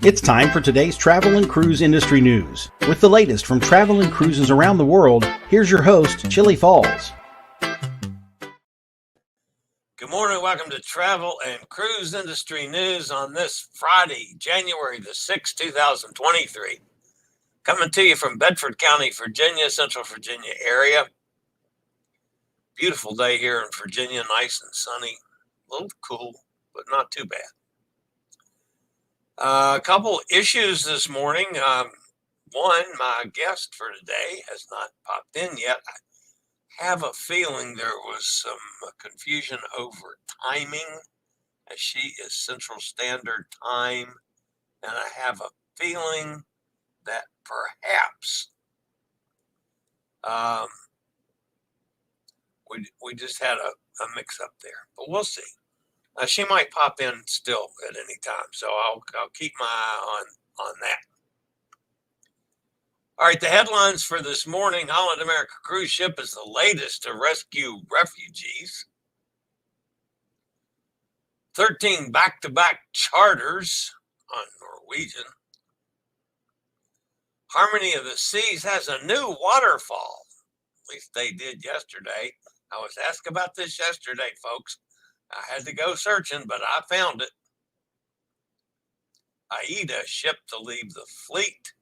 It's time for today's travel and cruise industry news. With the latest from travel and cruises around the world, here's your host, Chillie Falls. Good morning. Welcome to Travel and Cruise Industry News on this Friday, January the 6th, 2023. Coming to you from Bedford County, Virginia, Central Virginia area. Beautiful day here in Virginia, nice and sunny. A little cool, but not too bad. A couple issues this morning. One, my guest for today has not popped in yet. I have a feeling there was some confusion over timing, as she is Central Standard Time, and I have a feeling that perhaps we just had a mix-up there, but we'll see. She might pop in still at any time, so I'll keep my eye on that. All right, the headlines for this morning: Holland America cruise ship is the latest to rescue refugees. 13 back-to-back charters on Norwegian. Harmony of the Seas has a new waterfall. At least they did yesterday. I was asked about this yesterday, folks. I had to go searching, but I found it. Aida ship to leave the fleet.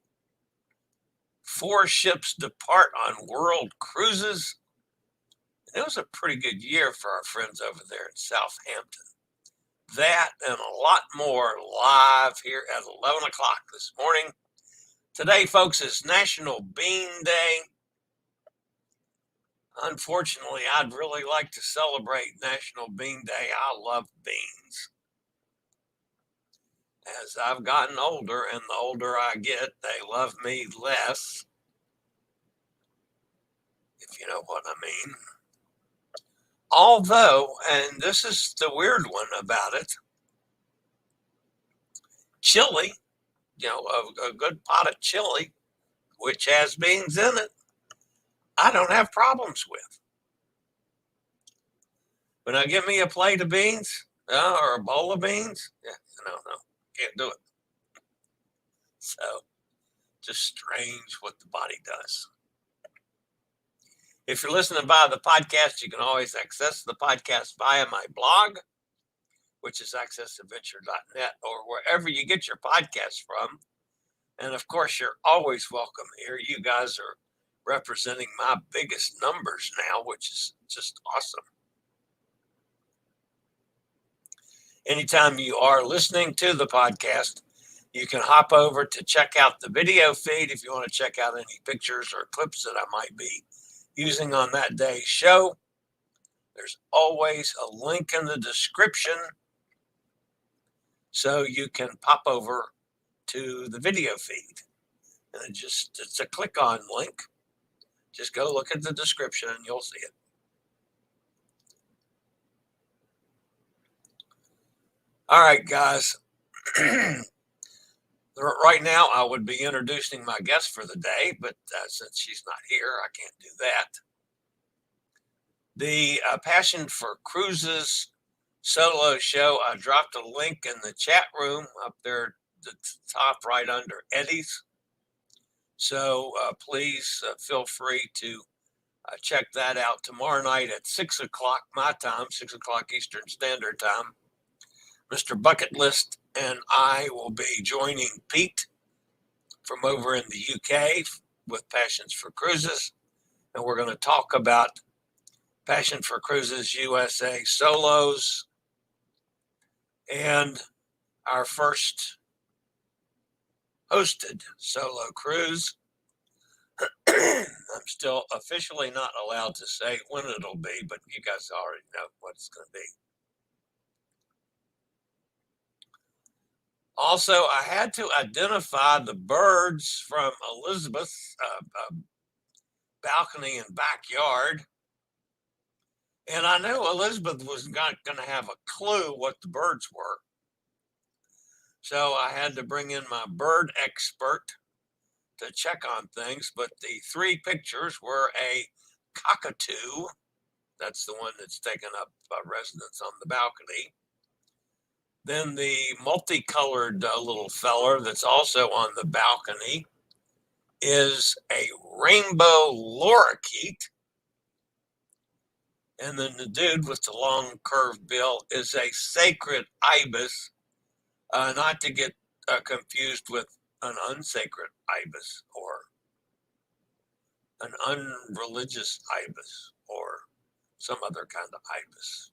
4 ships depart on world cruises. And it was a pretty good year for our friends over there in Southampton. That and a lot more live here at 11 o'clock this morning. Today, folks, is National Bean Day. Unfortunately, I'd really like to celebrate National Bean Day. I love beans. As I've gotten older, and the older I get, they love me less, if you know what I mean. Although, and this is the weird one about it, chili, a good pot of chili, which has beans in it, I don't have problems with. But now give me a plate of beans or a bowl of beans. Yeah, no, can't do it. So, just strange what the body does. If you're listening via the podcast, you can always access the podcast via my blog, which is accessadventure.net, or wherever you get your podcasts from. And of course, you're always welcome here. You guys are representing my biggest numbers now, which is just awesome. Anytime you are listening to the podcast, you can hop over to check out the video feed if you want to check out any pictures or clips that I might be using on that day's show. There's always a link in the description, so you can pop over to the video feed. And it's a click on link. Just go look at the description and you'll see it. All right, guys. Right now, I would be introducing my guest for the day, but since she's not here, I can't do that. The Passion for Cruises solo show, I dropped a link in the chat room up there at the top right under Eddie's. So please feel free to check that out tomorrow night at 6 o'clock my time, 6 o'clock Eastern Standard Time. Mr. Bucket List and I will be joining Pete from over in the UK with Passions for Cruises. And we're going to talk about Passion for Cruises USA solos and our first hosted solo cruise. I'm still officially not allowed to say when it'll be, but you guys already know what it's going to be. Also, I had to identify the birds from Elizabeth's balcony and backyard. And I knew Elizabeth was not going to have a clue what the birds were. So I had to bring in my bird expert to check on things. But the 3 pictures were a cockatoo. That's the one that's taken up residence on the balcony. Then the multicolored little feller that's also on the balcony is a rainbow lorikeet. And then the dude with the long curved bill is a sacred ibis, not to get confused with an unsacred ibis or an unreligious ibis or some other kind of ibis,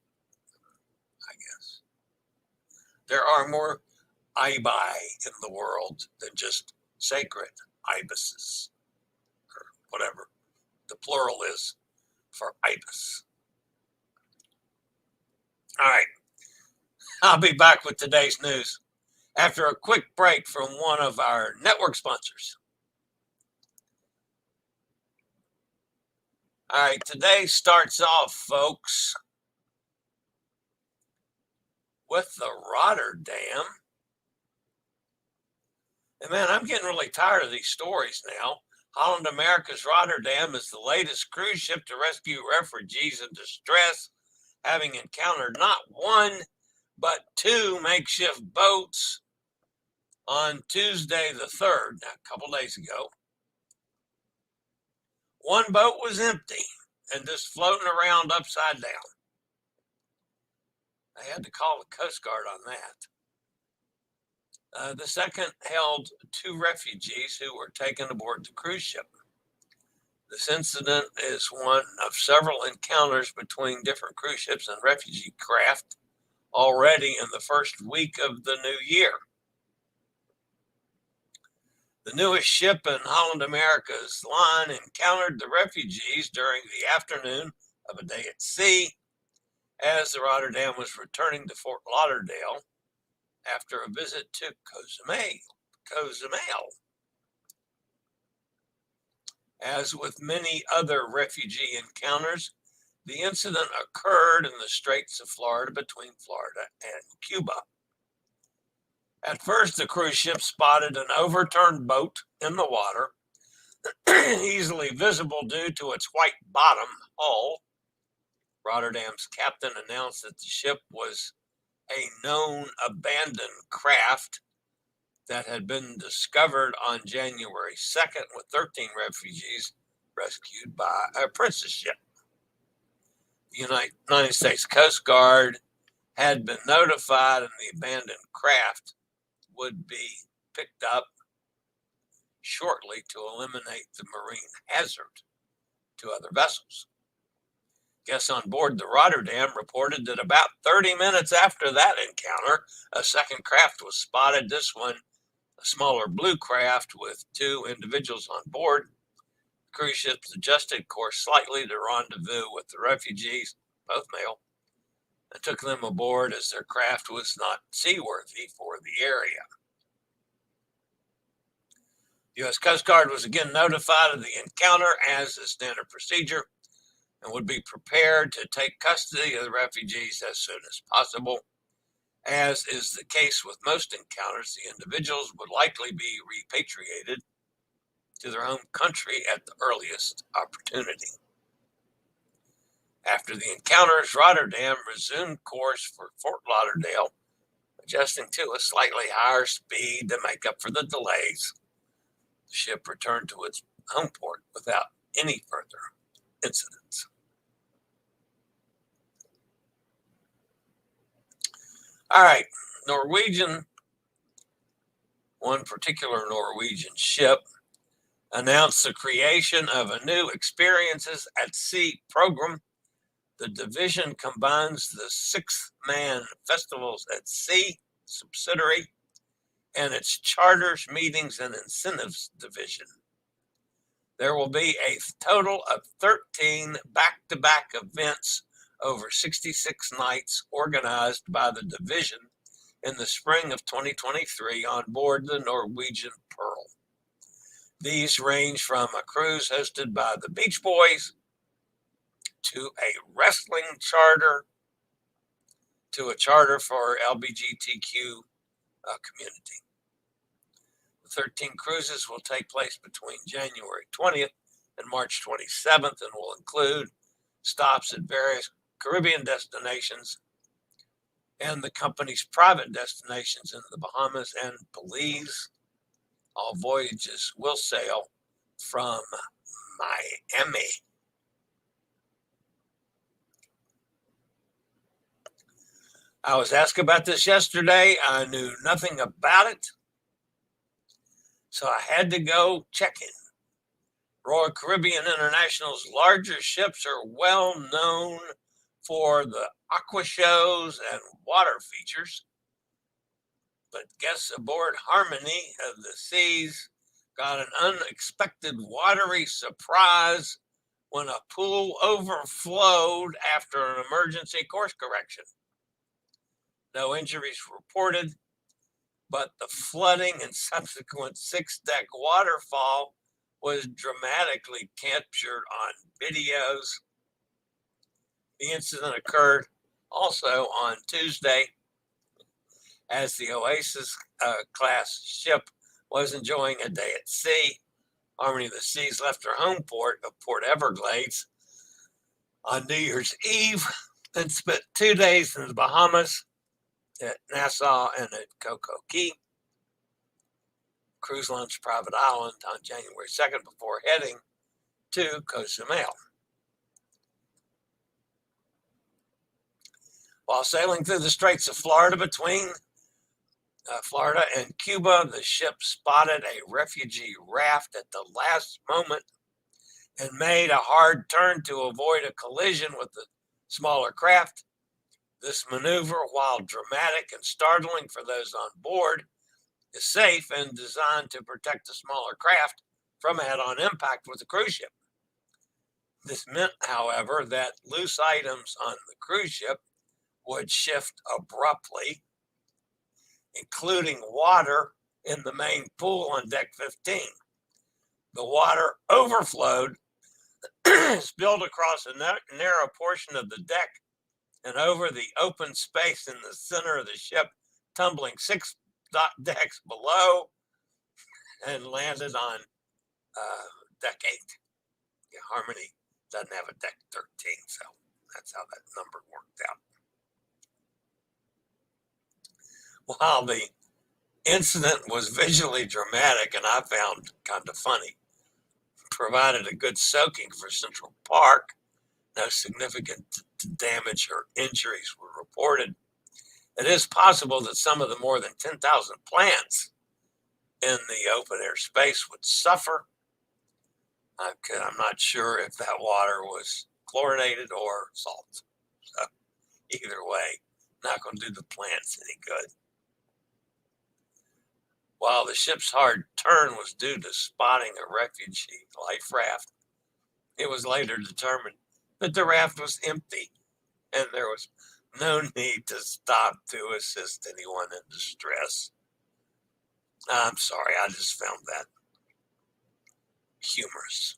I guess. There are more ibi in the world than just sacred ibises, or whatever the plural is for ibis. All right, I'll be back with today's news after a quick break from one of our network sponsors. All right, today starts off, folks, with the Rotterdam. And man, I'm getting really tired of these stories now. Holland America's Rotterdam is the latest cruise ship to rescue refugees in distress, having encountered not one, but two makeshift boats on Tuesday the 3rd, a couple days ago. One boat was empty and just floating around upside down. I had to call the Coast Guard on that. The second held two refugees who were taken aboard the cruise ship. This incident is one of several encounters between different cruise ships and refugee craft already in the first week of the new year. The newest ship in Holland America's line encountered the refugees during the afternoon of a day at sea as the Rotterdam was returning to Fort Lauderdale after a visit to Cozumel. As with many other refugee encounters, the incident occurred in the Straits of Florida between Florida and Cuba. At first, the cruise ship spotted an overturned boat in the water, easily visible due to its white bottom hull. Rotterdam's captain announced that the ship was a known abandoned craft that had been discovered on January 2nd with 13 refugees rescued by a princess ship. The United States Coast Guard had been notified and the abandoned craft would be picked up shortly to eliminate the marine hazard to other vessels. Guests on board the Rotterdam reported that about 30 minutes after that encounter, a second craft was spotted, this one a smaller blue craft with two individuals on board. The cruise ships adjusted course slightly to rendezvous with the refugees, both male, and took them aboard as their craft was not seaworthy for the area. The U.S. Coast Guard was again notified of the encounter as a standard procedure and would be prepared to take custody of the refugees as soon as possible. As is the case with most encounters, the individuals would likely be repatriated to their home country at the earliest opportunity. After the encounters, Rotterdam resumed course for Fort Lauderdale, adjusting to a slightly higher speed to make up for the delays. The ship returned to its home port without any further incidents. All right, one particular Norwegian ship announced the creation of a new Experiences at Sea program. The division combines the six-man Festivals at Sea subsidiary and its charters, meetings, and incentives division. There will be a total of 13 back-to-back events over 66 nights organized by the division in the spring of 2023 on board the Norwegian Pearl. These range from a cruise hosted by the Beach Boys to a wrestling charter to a charter for LGBTQ community. The 13 cruises will take place between January 20th and March 27th and will include stops at various Caribbean destinations, and the company's private destinations in the Bahamas and Belize. All voyages will sail from Miami. I was asked about this yesterday. I knew nothing about it, so I had to go check in. Royal Caribbean International's larger ships are well known for the aqua shows and water features, but guests aboard Harmony of the Seas got an unexpected watery surprise when a pool overflowed after an emergency course correction. No injuries reported, but the flooding and subsequent six-deck waterfall was dramatically captured on videos. The incident occurred also on Tuesday as the Oasis class ship was enjoying a day at sea. Harmony of the Seas left her home port of Port Everglades on New Year's Eve and spent 2 days in the Bahamas at Nassau and at Coco Key. Cruise launched Private Island on January 2nd before heading to Cozumel. While sailing through the Straits of Florida between Florida and Cuba, the ship spotted a refugee raft at the last moment and made a hard turn to avoid a collision with the smaller craft. This maneuver, while dramatic and startling for those on board, is safe and designed to protect the smaller craft from a head-on impact with the cruise ship. This meant, however, that loose items on the cruise ship would shift abruptly, including water in the main pool on deck 15. The water overflowed, spilled across a narrow portion of the deck and over the open space in the center of the ship, tumbling 6 decks below and landed on deck 8. Yeah, Harmony doesn't have a deck 13, so that's how that number worked out. While the incident was visually dramatic and I found kind of funny, provided a good soaking for Central Park, no significant damage or injuries were reported. It is possible that some of the more than 10,000 plants in the open air space would suffer. I'm not sure if that water was chlorinated or salt. So either way, not going to do the plants any good. While the ship's hard turn was due to spotting a refugee life raft, it was later determined that the raft was empty and there was no need to stop to assist anyone in distress. I'm sorry, I just found that humorous.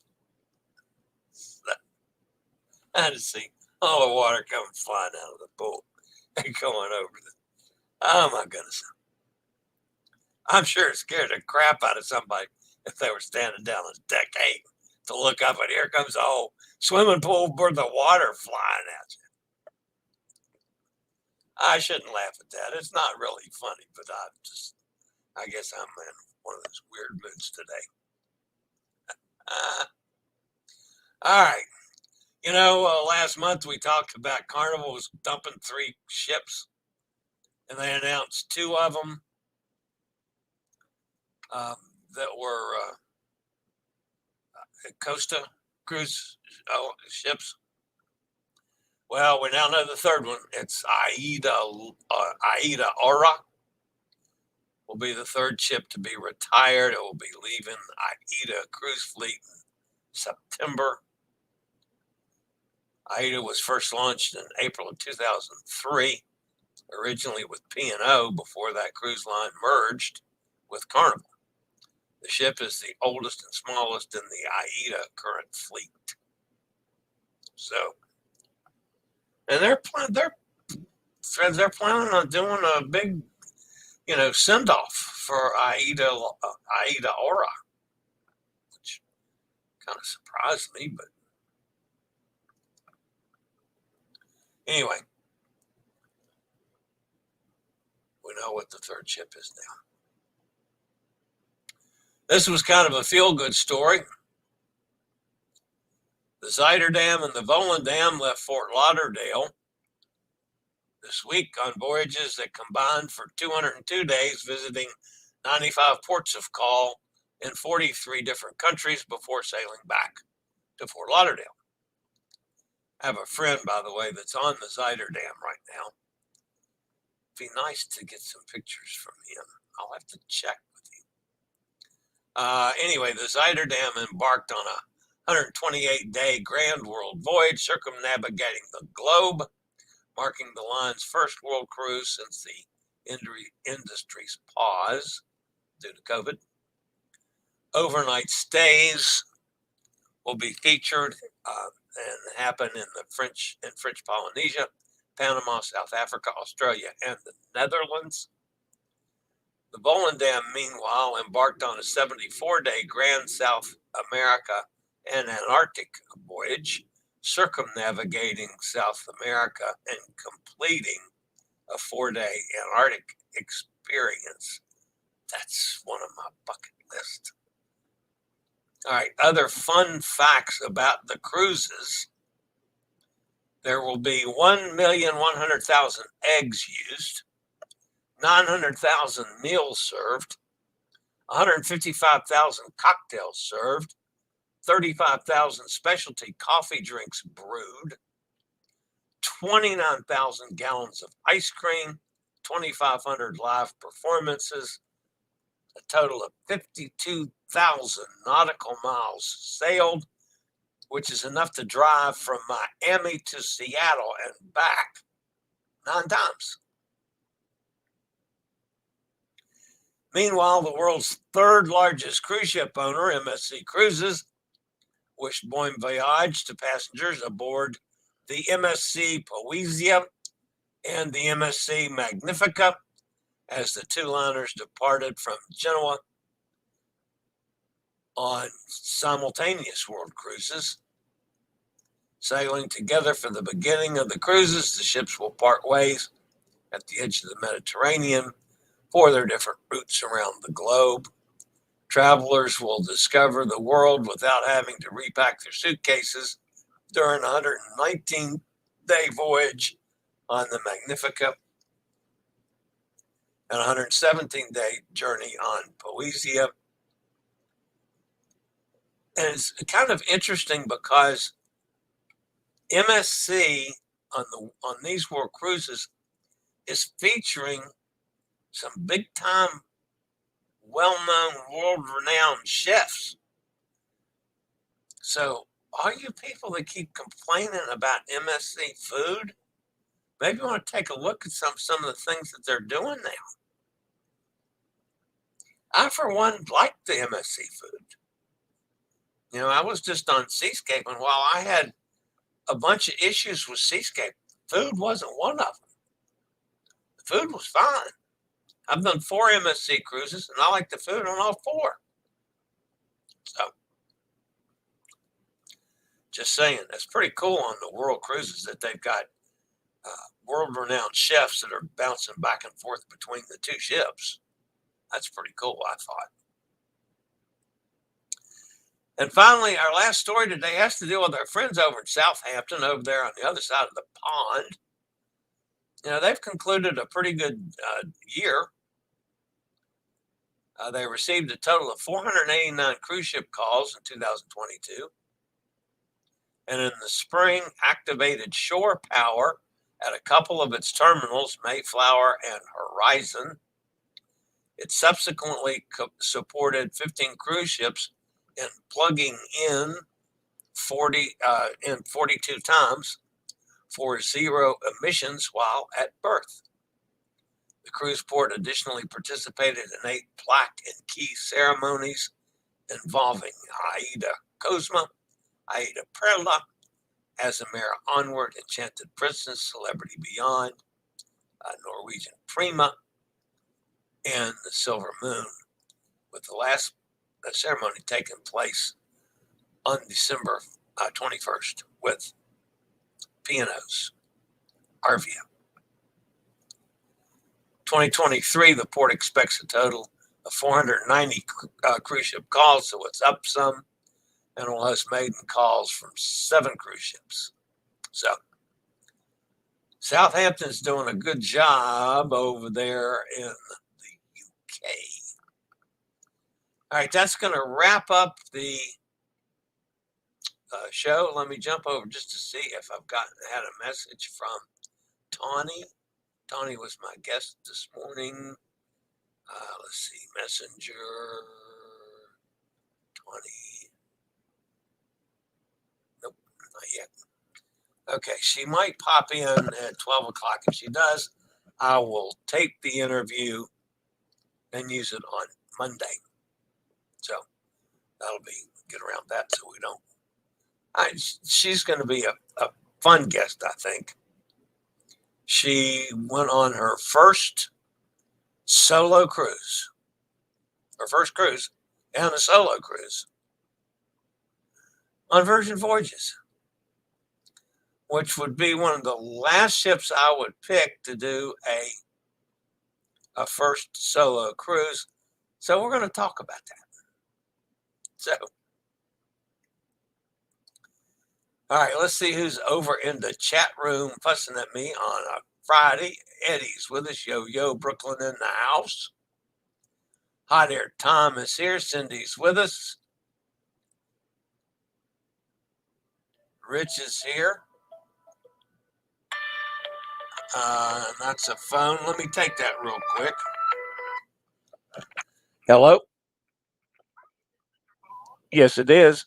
I had to see all the water coming flying out of the pool and going over oh my goodness. I'm sure it scared the crap out of somebody if they were standing down on deck 8 to look up and here comes the whole swimming pool with the water flying at you. I shouldn't laugh at that. It's not really funny, but I guess I'm in one of those weird moods today. All right. You know, last month we talked about Carnival was dumping 3 ships, and they announced 2 of them that were Costa cruise ships. Well, we now know the third one. It's Aida Aura will be the third ship to be retired. It will be leaving the Aida cruise fleet in September. Aida was first launched in April of 2003, originally with P&O before that cruise line merged with Carnival. The ship is the oldest and smallest in the Aida current fleet. So, and they're planning on doing a big, send off for Aida Aura, which kind of surprised me, but anyway. what the third ship is now. This was kind of a feel-good story. The Cider Dam and the Holland Dam left Fort Lauderdale this week on voyages that combined for 202 days, visiting 95 ports of call in 43 different countries before sailing back to Fort Lauderdale. I have a friend, by the way, that's on the Cider Dam right now. It'd be nice to get some pictures from him. I'll have to check with him. Anyway, the Cider Dam embarked on a 128-day grand world voyage circumnavigating the globe, marking the line's first world cruise since the industry's pause due to COVID. Overnight stays will be featured and happen in French Polynesia, Panama, South Africa, Australia, and the Netherlands. The Holland Dam, meanwhile, embarked on a 74-day Grand South America and Antarctic voyage, circumnavigating South America and completing a 4-day Antarctic experience. That's one of my bucket lists. All right, other fun facts about the cruises. There will be 1,100,000 eggs used, 900,000 meals served, 155,000 cocktails served, 35,000 specialty coffee drinks brewed, 29,000 gallons of ice cream, 2,500 live performances, a total of 52,000 nautical miles sailed, which is enough to drive from Miami to Seattle and back 9 times. Meanwhile, the world's third largest cruise ship owner, MSC Cruises, wished bon voyage to passengers aboard the MSC Poesia and the MSC Magnifica as the two liners departed from Genoa on simultaneous world cruises. Sailing together for the beginning of the cruises, the ships will part ways at the edge of the Mediterranean for their different routes around the globe. Travelers will discover the world without having to repack their suitcases during a 119-day voyage on the Magnifica and a 117-day journey on Poesia. And it's kind of interesting because MSC on these world cruises is featuring some big-time, well-known, world-renowned chefs. So all you people that keep complaining about MSC food, maybe you want to take a look at some of the things that they're doing now. I, for one, like the MSC food. You know, I was just on Seascape, and while I had a bunch of issues with Seascape, food wasn't one of them. The food was fine. I've done 4 MSC cruises, and I like the food on all 4. So, just saying, that's pretty cool on the world cruises that they've got world-renowned chefs that are bouncing back and forth between the 2 ships. That's pretty cool, I thought. And finally, our last story today has to do with our friends over in Southampton, over there on the other side of the pond. You know, they've concluded a pretty good year. They received a total of 489 cruise ship calls in 2022. And in the spring, activated shore power at a couple of its terminals, Mayflower and Horizon. It subsequently supported 15 cruise ships in plugging in 42 times for 0 emissions while at berth. The cruise port additionally participated in 8 plaque and key ceremonies involving Aida Cosma, Aida Perla, Azamara Onward, Enchanted Princess, Celebrity Beyond, Norwegian Prima, and the Silver Moon, with the last ceremony taking place on December 21st with P&O's Arvia. 2023, the port expects a total of 490 cruise ship calls, so it's up some, and will host maiden calls from 7 cruise ships. So Southampton's doing a good job over there in the UK. All right, that's going to wrap up the show. Let me jump over just to see if I've had a message from Tawny. Tawny was my guest this morning. Let's see, Messenger, Tawny. Nope, not yet. Okay, she might pop in at 12 o'clock. If she does, I will tape the interview and use it on Monday. So that'll be get around that so we don't. She's going to be a fun guest, I think. She went on her first solo cruise, her first cruise, and a solo cruise on Virgin Voyages, which would be one of the last ships I would pick to do a first solo cruise. So we're going to talk about that. So, all right, let's see who's over in the chat room fussing at me on a Friday. Eddie's with us. Yo, Brooklyn in the house. Hi there, Tom is here. Cindy's with us. Rich is here. That's a phone. Let me take that real quick. Hello? Yes, it is.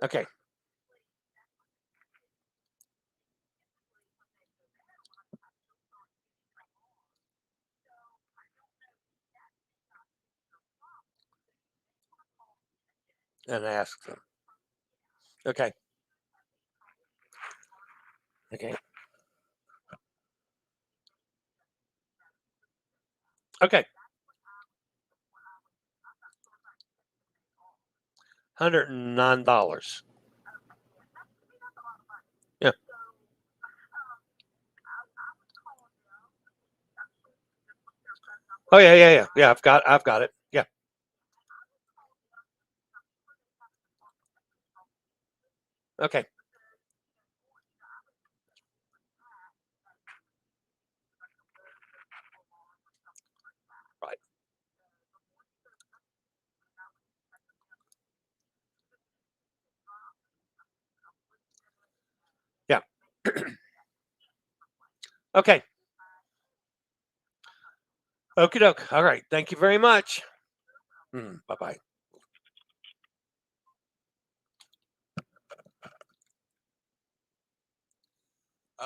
Okay. And ask them. Okay. Okay. Okay. $109. Yeah. Oh yeah. Yeah, I've got it. Yeah. Okay. Right. Yeah. Okay. Okie doke. All right. Thank you very much. Bye-bye.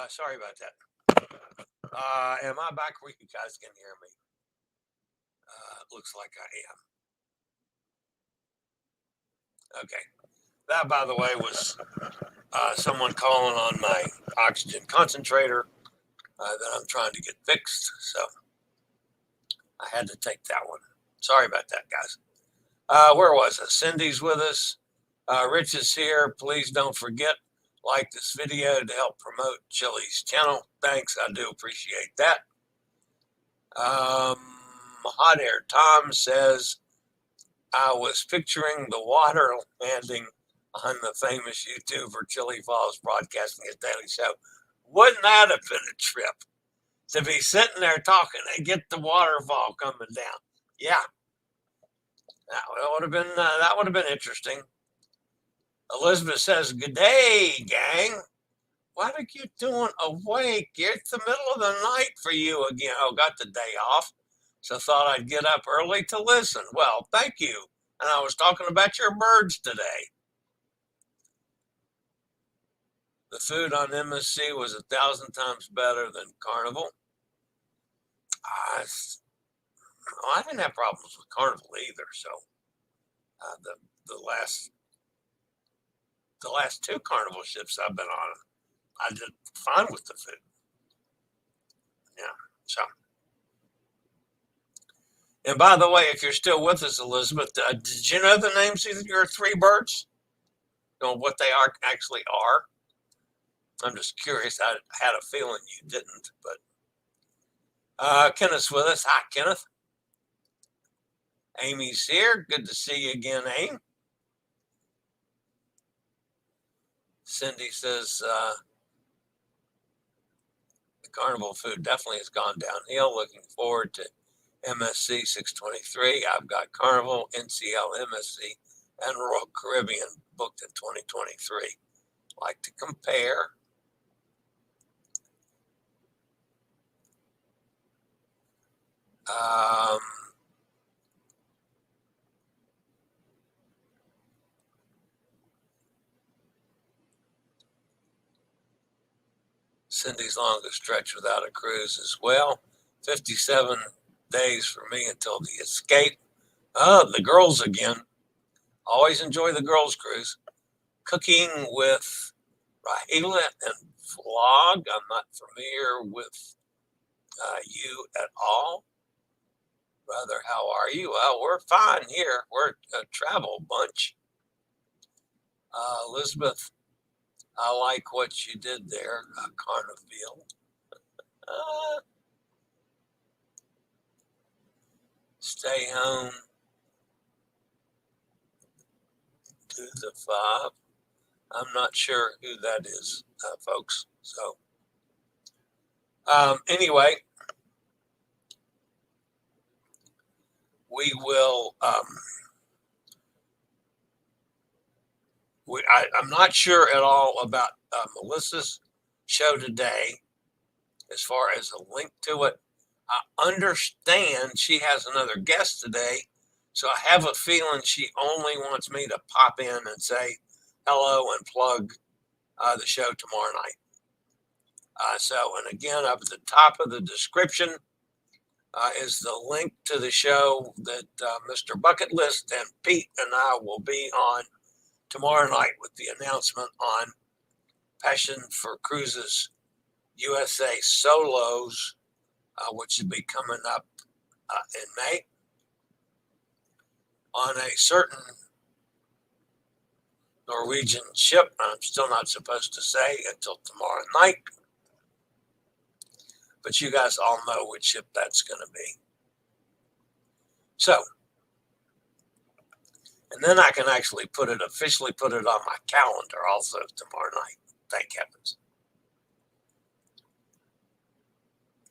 Sorry about that. Am I back where you guys can hear me? Looks like I am. Okay. That, by the way, was someone calling on my oxygen concentrator that I'm trying to get fixed. So I had to take that one. Sorry about that, guys. Where was it? Cindy's with us. Rich is here. Please don't forget, like this video to help promote Chillie's channel. Thanks. I do appreciate that. Hot Air Tom says, I was picturing the water landing on the famous YouTuber Chillie Falls Broadcasting His Daily Show. Wouldn't that have been a trip to be sitting there talking and get the waterfall coming down? Yeah, that would have been interesting. Elizabeth says, "Good day, gang. What are you doing awake? It's the middle of the night for you again." Oh, got the day off, so thought I'd get up early to listen. Well, thank you. And I was talking about your birds today. The food on MSC was 1,000 times better than Carnival. I didn't have problems with Carnival either. So the last two Carnival ships I've been on, I did fine with the food. Yeah. So. And by the way, if you're still with us, Elizabeth, did you know the names of your three birds? You know what they actually are? I'm just curious. I had a feeling you didn't, but Kenneth's with us. Hi, Kenneth. Amy's here. Good to see you again, Amy. Cindy says the Carnival food definitely has gone downhill. Looking forward to MSC 623. I've got Carnival, NCL, MSC, and Royal Caribbean booked in 2023. Like to compare. Cindy's longest stretch without a cruise as well. 57 days for me until the escape. The girls again. Always enjoy the girls' cruise. Cooking with Rahila and Vlog. I'm not familiar with you at all. Brother, how are you? Well, we're fine here. We're a travel bunch. Elizabeth, I like what you did there, Carnival. Stay home. Do the 5. I'm not sure who that is, folks. So, anyway, we will. I'm not sure at all about Melissa's show today, as far as a link to it. I understand she has another guest today, so I have a feeling she only wants me to pop in and say hello and plug the show tomorrow night. And again, up at the top of the description is the link to the show that Mr. Bucket List and Pete and I will be on tomorrow night with the announcement on Passion for Cruises USA Solos, which will be coming up in May on a certain Norwegian ship. I'm still not supposed to say until tomorrow night, but you guys all know which ship that's going to be. So, and then I can actually officially put it on my calendar also tomorrow night. Thank heavens.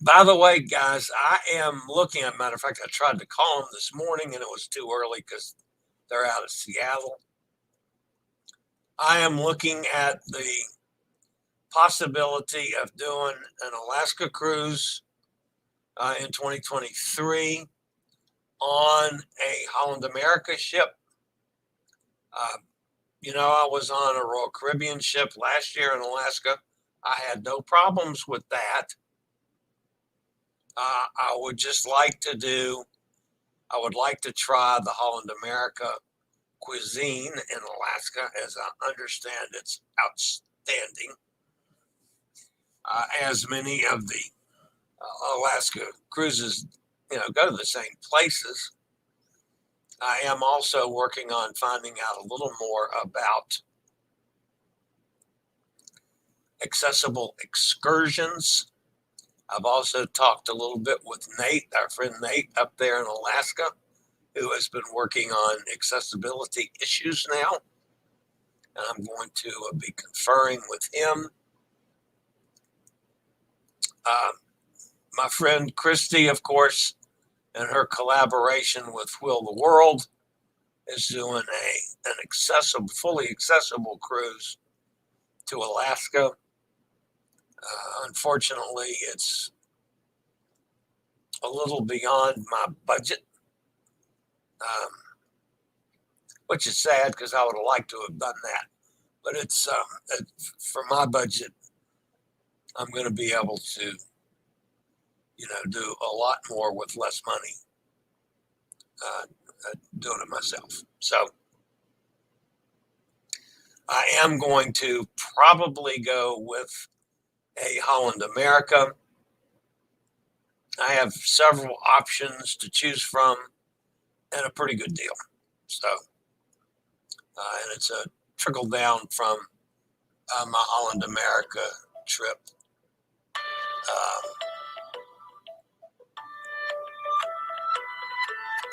By the way, guys, I am looking at, matter of fact, I tried to call them this morning and it was too early because they're out of Seattle. I am looking at the possibility of doing an Alaska cruise in 2023 on a Holland America ship. I was on a Royal Caribbean ship last year in Alaska. I had no problems with that. I would like to try the Holland America cuisine in Alaska, as I understand it's outstanding. As many of the Alaska cruises, go to the same places. I am also working on finding out a little more about accessible excursions. I've also talked a little bit with Nate, our friend Nate up there in Alaska, who has been working on accessibility issues now. and I'm going to be conferring with him. My friend Christy, of course, and her collaboration with Will the World is doing an accessible, fully accessible cruise to Alaska. Unfortunately, it's a little beyond my budget, which is sad because I would have liked to have done that. But it's for my budget, I'm going to be able to, do a lot more with less money, doing it myself. So I am going to probably go with a Holland America. I have several options to choose from and a pretty good deal. So, and it's a trickle down from my Holland America trip.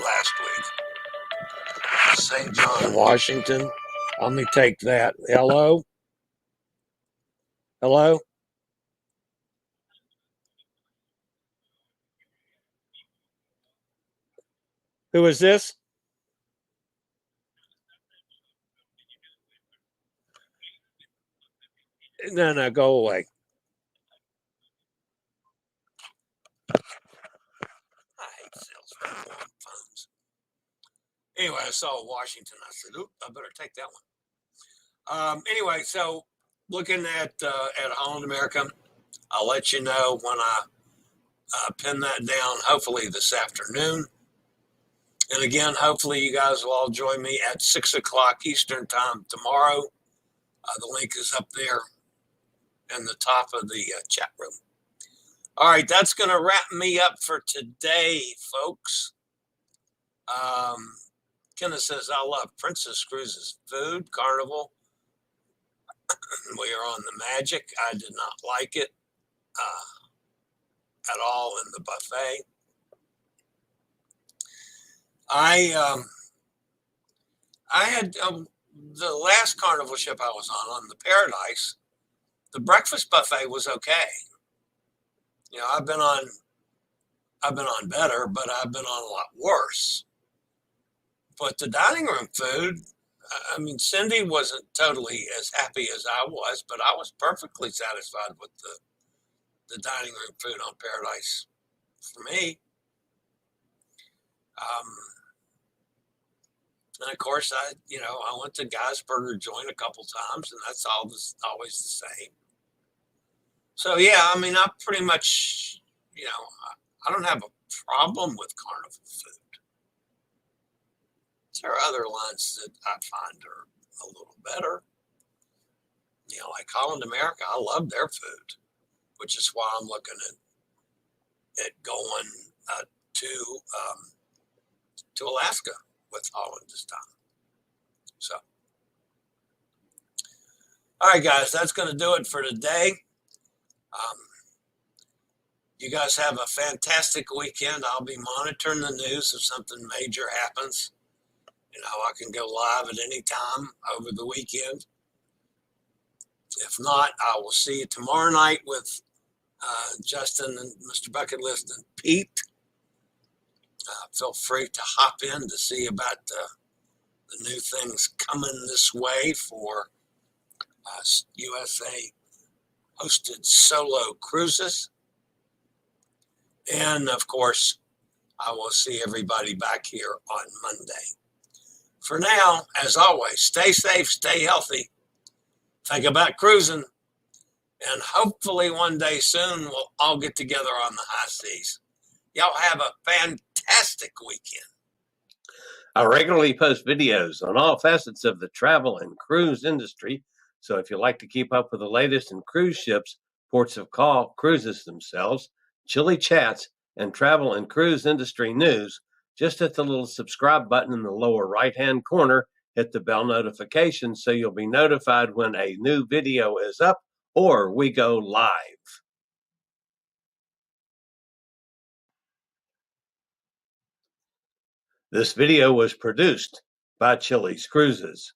Last week. St. John, Washington. Let me take that. Hello? Hello? Who is this? No, go away. I hate sales on phones. Anyway, I saw Washington. I said, "Oop, I better take that one." Anyway, so looking at Holland America, I'll let you know when I pin that down. Hopefully this afternoon. And again, hopefully you guys will all join me at 6:00 Eastern time tomorrow. The link is up there in the top of the chat room. All right, that's going to wrap me up for today, folks. Kenneth says, I love Princess Cruises food, Carnival. We are on the Magic. I did not like it at all in the buffet. I had the last Carnival ship I was on the Paradise. The breakfast buffet was okay. I've been on better, but I've been on a lot worse. But the dining room food, I mean, Cindy wasn't totally as happy as I was, but I was perfectly satisfied with the dining room food on Paradise for me. And of course, I went to Guy's Burger Joint a couple times, and that's always the same. So yeah, I mean, I pretty much, I don't have a problem with Carnival food. There are other lines that I find are a little better. Like Holland America, I love their food, which is why I'm looking at going to Alaska with Holland this time. So, all right, guys, that's going to do it for today. You guys have a fantastic weekend. I'll be monitoring the news if something major happens. I can go live at any time over the weekend. If not, I will see you tomorrow night with Justin and Mr. Bucket List and Pete. Feel free to hop in to see about the new things coming this way for USA hosted solo cruises. And of course, I will see everybody back here on Monday. For now, as always, stay safe, stay healthy, think about cruising, and hopefully one day soon we'll all get together on the high seas. Y'all have a fantastic weekend. I regularly post videos on all facets of the travel and cruise industry, so if you like to keep up with the latest in cruise ships, ports of call, cruises themselves, Chillie chats, and travel and cruise industry news, just hit the little subscribe button in the lower right-hand corner, hit the bell notification so you'll be notified when a new video is up or we go live. This video was produced by Chillie's Cruises.